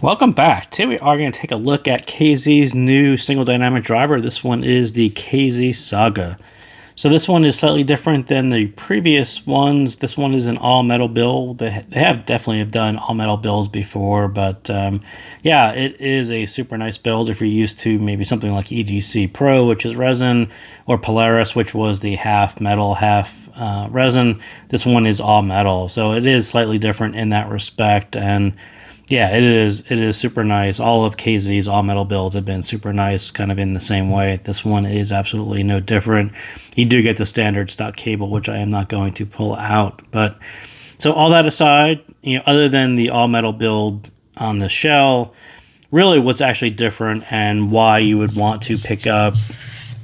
Welcome back. Today we are going to take a look at KZ's new single dynamic driver. This one is the KZ Saga. So this one is slightly different than the previous ones. This one is an all metal build. They have definitely have done all metal builds before, but yeah, it is a super nice build if you're used to maybe something like EDC Pro, which is resin, or Polaris, which was the half metal, half resin. This one is all metal, so it is slightly different in that respect. And yeah, it is. It is super nice. All of KZ's all metal builds have been super nice, kind of in the same way. This one is absolutely no different. You do get the standard stock cable, which I am not going to pull out. But so all that aside, other than the all metal build on the shell, really what's actually different and why you would want to pick up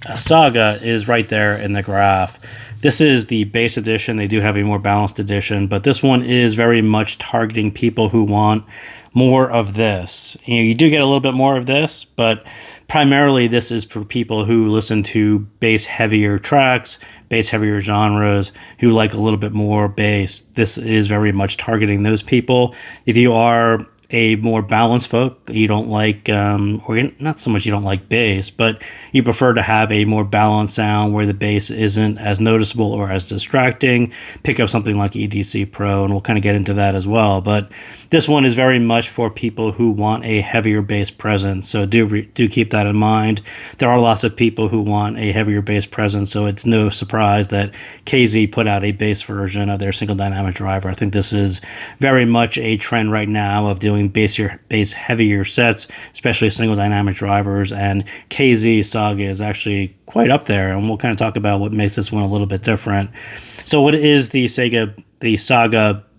a Saga is right there in the graph. This is the base edition. They do have a more balanced edition, but this one is very much targeting people who want more of this. You do get a little bit more of this, but primarily this is for people who listen to bass heavier tracks, bass heavier genres, who like a little bit more bass. This is very much targeting those people. If you are a more balanced folk, you don't like, or not so much you don't like bass, but you prefer to have a more balanced sound where the bass isn't as noticeable or as distracting, pick up something like EDC Pro, and we'll kind of get into that as well. But this one is very much for people who want a heavier bass presence, so do keep that in mind. There are lots of people who want a heavier bass presence, so it's no surprise that KZ put out a bass version of their single dynamic driver. I think this is very much a trend right now of doing bass heavier sets, especially single dynamic drivers, and KZ Saga is actually quite up there, and we'll kind of talk about what makes this one a little bit different. So what is the Saga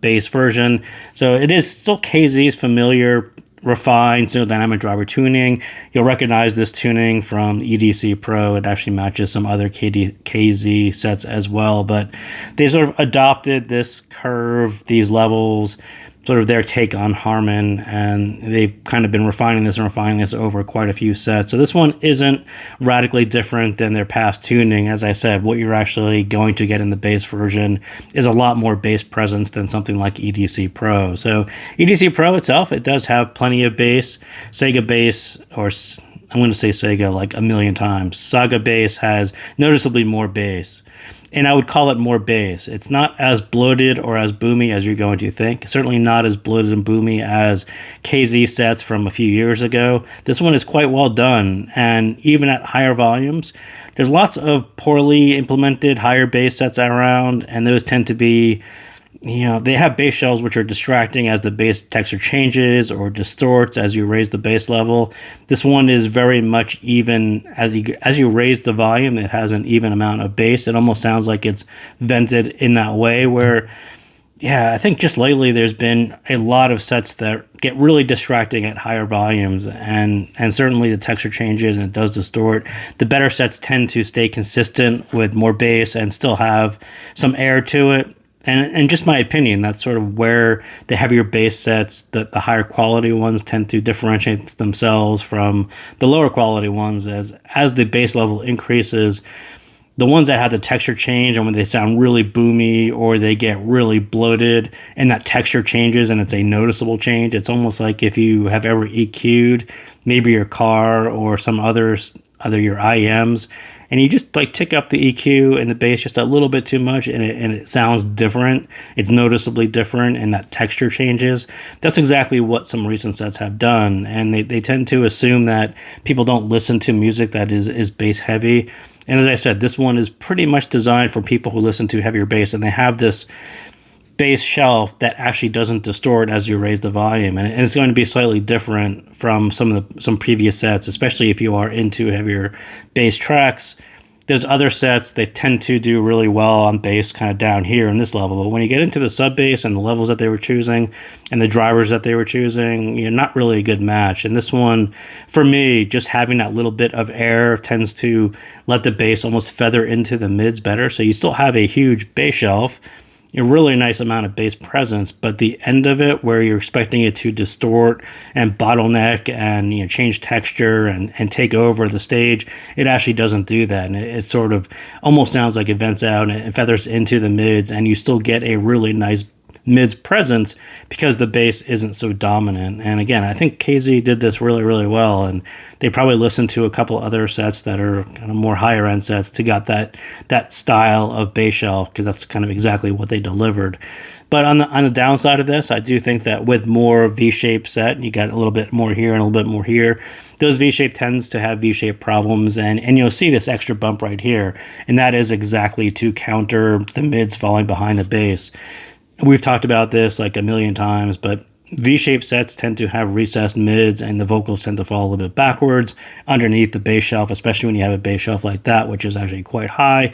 bass version? So it is still KZ's familiar refined single dynamic driver tuning. You'll recognize this tuning from EDC Pro. It actually matches some other KZ sets as well, but they sort of adopted this curve, these levels, sort of their take on Harman, and they've kind of been refining this over quite a few sets. So this one isn't radically different than their past tuning. As I said, what you're actually going to get in the bass version is a lot more bass presence than something like EDC Pro. So EDC Pro itself, it does have plenty of bass. Sega bass, or I'm going to say Sega like a million times, Saga bass has noticeably more bass. And I would call it more bass. It's not as bloated or as boomy as you're going to think. Certainly not as bloated and boomy as KZ sets from a few years ago. This one is quite well done. And even at higher volumes, there's lots of poorly implemented higher bass sets around. And those tend to be, they have bass shells which are distracting as the bass texture changes or distorts as you raise the bass level. This one is very much even. As you raise the volume, it has an even amount of bass. It almost sounds like it's vented in that way where, I think just lately there's been a lot of sets that get really distracting at higher volumes, and certainly the texture changes and it does distort. The better sets tend to stay consistent with more bass and still have some air to it. And just my opinion, that's sort of where the heavier bass sets, the higher quality ones, tend to differentiate themselves from the lower quality ones. As the bass level increases, the ones that have the texture change and when they sound really boomy or they get really bloated and that texture changes and it's a noticeable change, it's almost like if you have ever EQ'd maybe your car or some other your IEMs, and you just like tick up the EQ and the bass just a little bit too much, and it sounds different. It's noticeably different, and that texture changes. That's exactly what some recent sets have done, and they tend to assume that people don't listen to music that is bass heavy. And as I said, this one is pretty much designed for people who listen to heavier bass, and they have this bass shelf that actually doesn't distort as you raise the volume, and it's going to be slightly different from some previous sets, especially if you are into heavier bass tracks. There's other sets that tend to do really well on bass kind of down here in this level, but when you get into the sub bass and the levels that they were choosing and the drivers that they were choosing, not really a good match. And this one, for me, just having that little bit of air tends to let the bass almost feather into the mids better, so you still have a huge bass shelf, a really nice amount of bass presence, but the end of it where you're expecting it to distort and bottleneck and change texture and take over the stage, it actually doesn't do that, and it sort of almost sounds like it vents out and it feathers into the mids, and you still get a really nice mids presence because the bass isn't so dominant. And again, I think KZ did this really, really well, and they probably listened to a couple other sets that are kind of more higher end sets to got that style of bass shelf, because that's kind of exactly what they delivered. But on the downside of this, I do think that with more V-shaped set, you got a little bit more here and a little bit more here. Those V-shape tends to have V-shape problems, and you'll see this extra bump right here, and that is exactly to counter the mids falling behind the bass. We've talked about this like a million times, but V-shaped sets tend to have recessed mids, and the vocals tend to fall a little bit backwards underneath the bass shelf, especially when you have a bass shelf like that, which is actually quite high.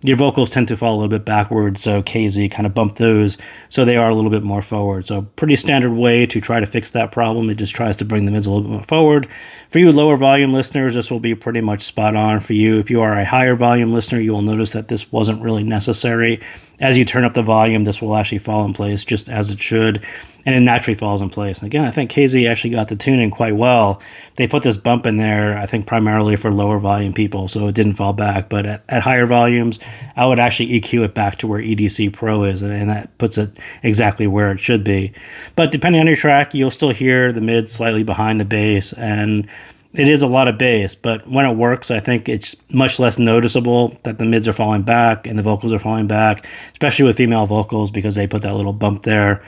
Your vocals tend to fall a little bit backwards, so KZ kind of bumped those so they are a little bit more forward. So pretty standard way to try to fix that problem. It just tries to bring the mids a little bit more forward. For you lower volume listeners, this will be pretty much spot on for you. If you are a higher volume listener, you will notice that this wasn't really necessary. As you turn up the volume, this will actually fall in place just as it should, and it naturally falls in place. And again, I think KZ actually got the tuning quite well. They put this bump in there, I think, primarily for lower volume people, so it didn't fall back. But at higher volumes, I would actually EQ it back to where EDC Pro is, and that puts it exactly where it should be. But depending on your track, you'll still hear the mid slightly behind the bass, and it is a lot of bass, but when it works, I think it's much less noticeable that the mids are falling back and the vocals are falling back, especially with female vocals, because they put that little bump there.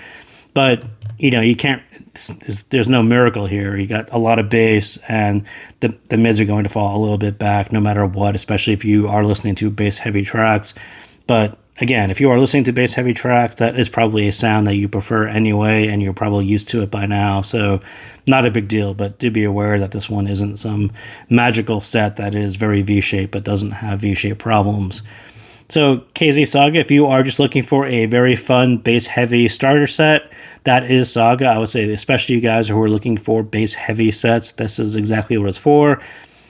But, you can't, there's no miracle here. You got a lot of bass, and the mids are going to fall a little bit back no matter what, especially if you are listening to bass-heavy tracks. But again, if you are listening to bass-heavy tracks, that is probably a sound that you prefer anyway, and you're probably used to it by now. So not a big deal, but do be aware that this one isn't some magical set that is very V-shaped but doesn't have V-shaped problems. So KZ Saga, if you are just looking for a very fun bass-heavy starter set, that is Saga. I would say, especially you guys who are looking for bass-heavy sets, this is exactly what it's for.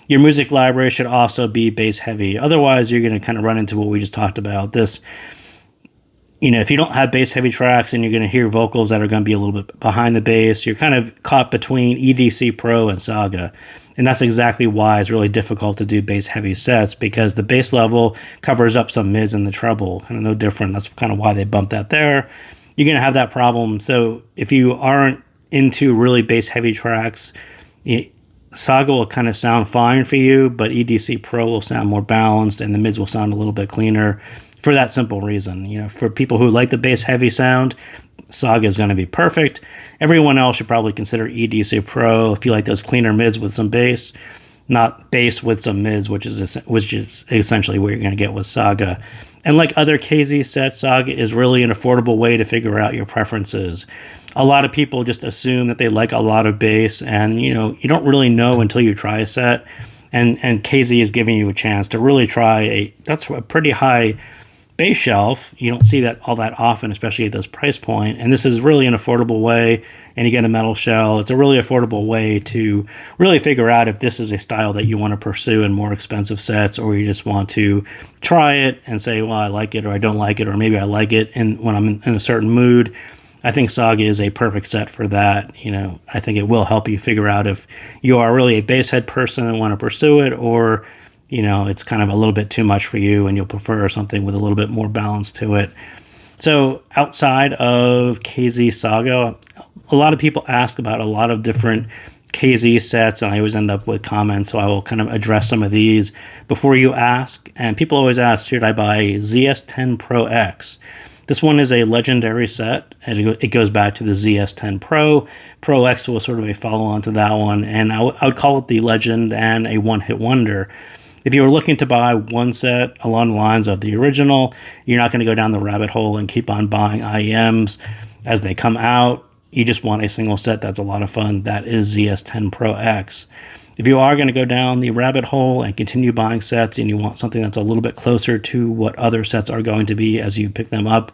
Your music library should also be bass-heavy. Otherwise, you're going to kind of run into what we just talked about. This, if you don't have bass-heavy tracks and you're going to hear vocals that are going to be a little bit behind the bass, you're kind of caught between EDC Pro and Saga. And that's exactly why it's really difficult to do bass-heavy sets, because the bass level covers up some mids and the treble. Kind of no different. That's kind of why they bumped that there. You're going to have that problem. So if you aren't into really bass-heavy tracks, Saga will kind of sound fine for you, but EDC Pro will sound more balanced, and the mids will sound a little bit cleaner for that simple reason. For people who like the bass-heavy sound, Saga is going to be perfect. Everyone else should probably consider EDC Pro if you like those cleaner mids with some bass, not bass with some mids, which is essentially what you're going to get with Saga. And like other KZ sets, Saga is really an affordable way to figure out your preferences. A lot of people just assume that they like a lot of bass, and you don't really know until you try a set. And KZ is giving you a chance to really try that's a pretty high bass shelf. You don't see that all that often, especially at this price point. And this is really an affordable way, and you get a metal shell. It's a really affordable way to really figure out if this is a style that you want to pursue in more expensive sets, or you just want to try it and say, well, I like it, or I don't like it, or maybe I like it and when I'm in a certain mood. I think Saga is a perfect set for that. I think it will help you figure out if you are really a bass head person and want to pursue it, or it's kind of a little bit too much for you and you'll prefer something with a little bit more balance to it. So outside of KZ Saga, a lot of people ask about a lot of different KZ sets, and I always end up with comments, so I will kind of address some of these before you ask. And people always ask, should I buy ZS10 Pro X? This one is a legendary set, and it goes back to the ZS10 Pro. Pro X was sort of a follow-on to that one, and I would call it the legend and a one-hit wonder. If you were looking to buy one set along the lines of the original, you're not going to go down the rabbit hole and keep on buying IEMs as they come out. You just want a single set that's a lot of fun. That is ZS10 Pro X. If you are going to go down the rabbit hole and continue buying sets, and you want something that's a little bit closer to what other sets are going to be as you pick them up,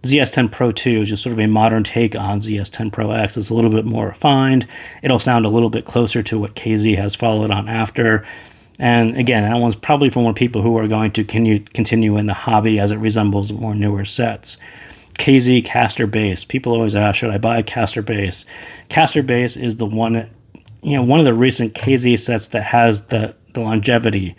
ZS10 Pro 2 is just sort of a modern take on ZS10 Pro X. It's a little bit more refined. It'll sound a little bit closer to what KZ has followed on after. And again, that one's probably for more people who are going to continue in the hobby, as it resembles more newer sets. KZ Caster Bass. People always ask, should I buy a Caster Bass? Caster Bass is the one, one of the recent KZ sets that has the longevity.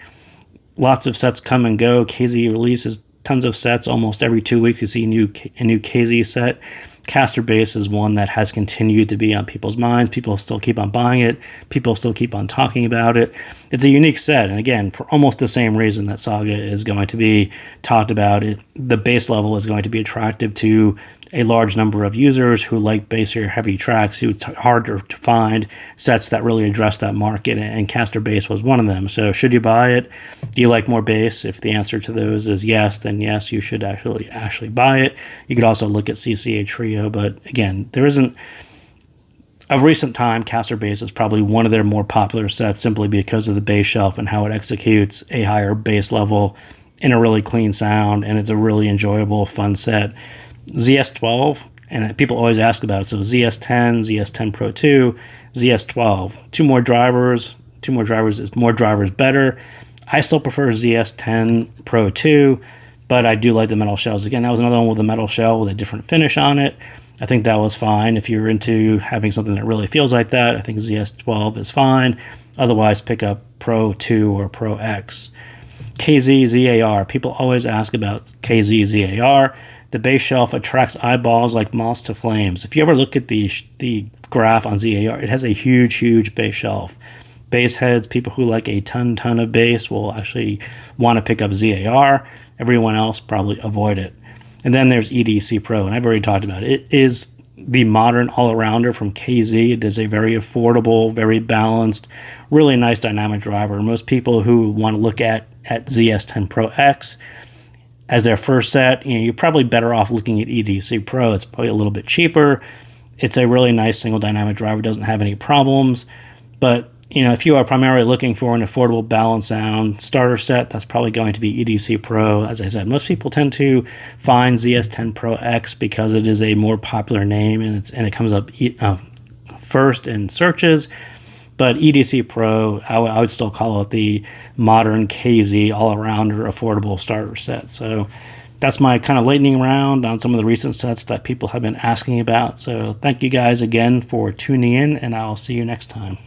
Lots of sets come and go. KZ releases tons of sets. Almost every 2 weeks you see a new KZ set. Caster Base is one that has continued to be on people's minds. People still keep on buying it. People still keep on talking about it. It's a unique set, and again, for almost the same reason that Saga is going to be talked about. The base level is going to be attractive to a large number of users who like bassier heavy tracks, who it's harder to find sets that really address that market, and Caster Bass was one of them. So should you buy it? Do you like more bass? If the answer to those is yes, then yes, you should actually buy it. You could also look at CCA Trio, but again, there isn't, of recent time, Caster Bass is probably one of their more popular sets simply because of the bass shelf and how it executes a higher bass level in a really clean sound, and it's a really enjoyable, fun set. ZS12, and people always ask about it, so ZS10, ZS10 Pro 2, ZS12. Two more drivers is more drivers better. I still prefer ZS10 Pro 2, but I do like the metal shells. Again, that was another one with a metal shell with a different finish on it. I think that was fine. If you're into having something that really feels like that, I think ZS12 is fine. Otherwise, pick up Pro 2 or Pro X. KZ ZAR. People always ask about KZ ZAR. The bass shelf attracts eyeballs like moths to flames. If you ever look at the graph on ZAR, it has a huge bass shelf. Bass heads, people who like a ton of bass, will actually want to pick up ZAR. Everyone else probably avoid it. And then there's EDC Pro, and I've already talked about it. It is the modern all-arounder from KZ. It is a very affordable, very balanced, really nice dynamic driver. Most people who want to look at ZS10 Pro X as their first set, you're probably better off looking at EDC Pro. It's probably a little bit cheaper. It's a really nice single dynamic driver, doesn't have any problems. But if you are primarily looking for an affordable balanced sound starter set, that's probably going to be EDC Pro. As I said, most people tend to find ZS10 Pro X because it is a more popular name, and it comes up first in searches. But EDC Pro, I would still call it the modern KZ all-arounder affordable starter set. So that's my kind of lightning round on some of the recent sets that people have been asking about. So thank you guys again for tuning in, and I'll see you next time.